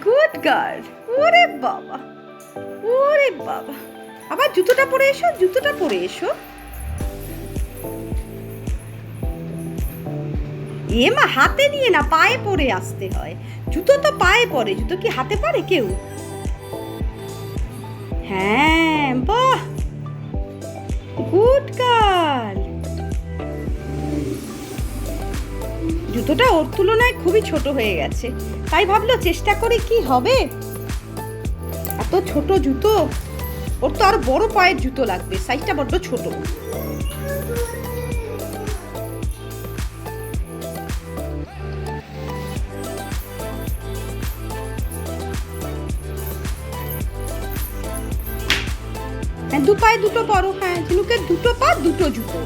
Good girl. ওরে বাবা, ওরে বাবা, আবার জুতোটা পরে এসো, জুতোটা পরে এসো। এ মা, হাতে নিয়ে না, পায়ে পরে আসতে হয়। জুতো তো পায়ে পরে, জুতো কি হাতে পরে কেউ? হ্যাঁ, বাহ, গুড গার্ল। জুতোটা ওর তুলনায় খুবই ছোট হয়ে গেছে, তাই ভাবলো চেষ্টা করে কি হবে। এত ছোট জুতো, ওর তো আরো বড় পায়ের জুতো লাগবে, সাইজটা বড্ড ছোট। হ্যাঁ, দু পায়ে দুটো পরো। হ্যাঁ, ঝিনুকের দুটো পা দুটো জুতো।